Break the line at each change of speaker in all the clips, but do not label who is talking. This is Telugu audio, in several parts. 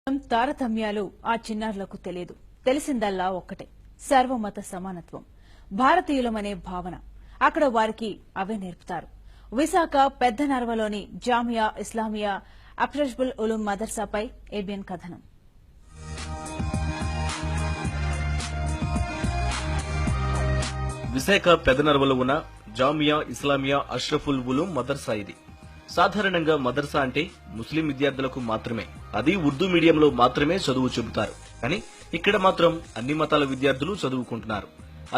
తారతమ్యాలు ఆ చిన్నారులకు తెలియదు. తెలిసిందల్లా ఒక్కటే, సర్వమత సమానత్వం, భారతీయులమనే భావన. అక్కడ వారికి అవే నేర్పుతారు. విశాఖ పెద్దనర్వలోని జామియా ఇస్లామియా అఫ్రజ్బుల్ ఉలూం మదర్సాపై ఏబిఎన్ కథనం.
విశాఖ పెదనర్వలో ఉన్న జామియా ఇస్లామియా అష్రఫుల్ ఉలూం మదర్సా ఇది. సాధారణంగా మదర్సా అంటే ముస్లిం విద్యార్థులకు మాత్రమే, అది ఉర్దూ మీడియంలో మాత్రమే చదువు చెబుతారు. కానీ ఇక్కడ మాత్రం అన్ని మతాల విద్యార్థులు చదువుకుంటున్నారు.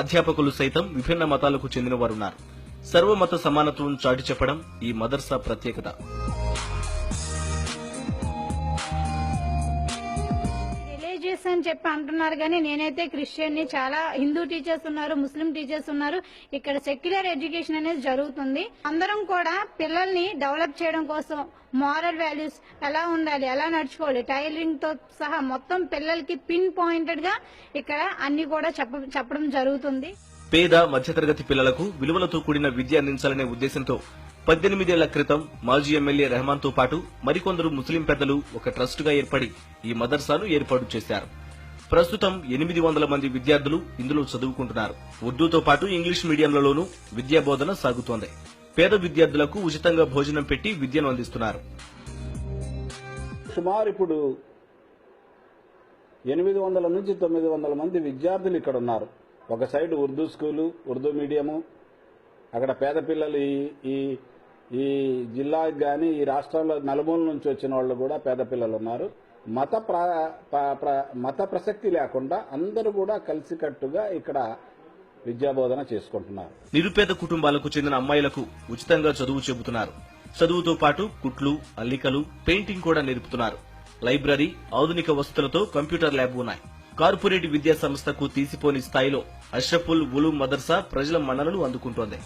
అధ్యాపకులు సైతం విభిన్న మతాలకు చెందిన వారున్నారు. సర్వమత సమానత్వం చాటి చెప్పడం ఈ మదర్సా ప్రత్యేకత.
అని చెప్పి అంటున్నారు కానీ నేనైతే క్రిస్టియన్ ని, చాలా హిందూ టీచర్స్ ఉన్నారు, ముస్లిం టీచర్స్ ఉన్నారు. ఇక్కడ సెక్యులర్ ఎడ్యుకేషన్ అనేది జరుగుతుంది. అందరం కూడా పిల్లల్ని డెవలప్ చేయడం కోసం మారల్ వాల్యూస్ ఎలా ఉండాలి, ఎలా నడుచుకోవాలి, టైలరింగ్ తో సహా మొత్తం పిల్లలకి పిన్ పాయింటెడ్ గా ఇక్కడ అన్ని కూడా చెప్పడం జరుగుతుంది.
పేద మధ్యతరగతి పిల్లలకు విలువలతో కూడిన విద్య అందించాలనే ఉద్దేశంతో 18 ఏళ్ల క్రితం మాజీ ఎమ్మెల్యే రెహమాన్ తో పాటు మరికొందరు ముస్లిం పెద్దలు ఒక ట్రస్ట్ గా ఏర్పడి ఈ మదర్సాను ఏర్పాటు చేశారు. ప్రస్తుతం 800 మంది విద్యార్థులు ఇందులో చదువుకుంటున్నారు. ఉర్దూతో పాటు ఇంగ్లీష్ మీడియంలలోనూ విద్యా బోధన సాగుతోంది. పేద విద్యార్థులకు ఉచితంగా భోజనం పెట్టి విద్యను అందిస్తున్నారు.
సుమారు ఇప్పుడు 800 నుంచి 900 మంది విద్యార్థులు ఇక్కడ ఉన్నారు. ఒక side Urdu school, Urdu medium, అక్కడ పేద పిల్లలు ఈ జిల్లాకి కానీ ఈ రాష్ట్రంలో నలుమూల నుంచి వచ్చిన వాళ్ళు కూడా పేద పిల్లలు ఉన్నారు. మత ప్రసక్తి లేకుండా అందరూ కూడా కలిసికట్టుగా ఇక్కడ విద్యాబోధన చేసుకుంటున్నారు.
నిరుపేద కుటుంబాలకు చెందిన అమ్మాయిలకు ఉచితంగా చదువు చెబుతున్నారు. చదువుతో పాటు కుట్లు, అల్లికలు, పెయింటింగ్ కూడా నేర్పుతున్నారు. లైబ్రరీ, ఆధునిక వసతులతో కంప్యూటర్ ల్యాబ్ ఉన్నాయి. కార్పొరేట్ విద్యా సంస్థకు తీసిపోని స్థాయిలో అష్రఫుల్ ఉలూం మదర్సా ప్రజల మన్ననలు అందుకుంటోంది.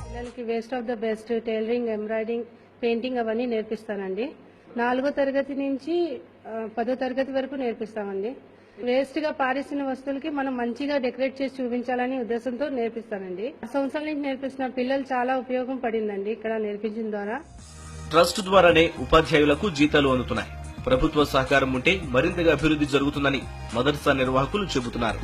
పిల్లలకి best of the best tailoring, embroidering, painting అవన్నీ నేర్పిస్తానండి. 4వ తరగతి నుంచి 10వ తరగతి వరకు నేర్పిస్తామండి. వేస్ట్ గా పారేసిన వస్తువులకి మనం మంచిగా డెకరేట్ చేసి చూపించాలని ఉద్దేశంతో నేర్పిస్తానండి. సంవత్సరాల నుంచి నేర్పిస్తున్న పిల్లలు చాలా ఉపయోగం పడిందండి ఇక్కడ నేర్పించిన ద్వారా.
ట్రస్ట్ ద్వారానే ఉపాధ్యాయులకు జీతాలు అందుతున్నాయి. ప్రభుత్వ సహకారం ఉంటే మరింతగా అభివృద్ధి జరుగుతుందని మదర్సా నిర్వాహకులు చెబుతున్నారు.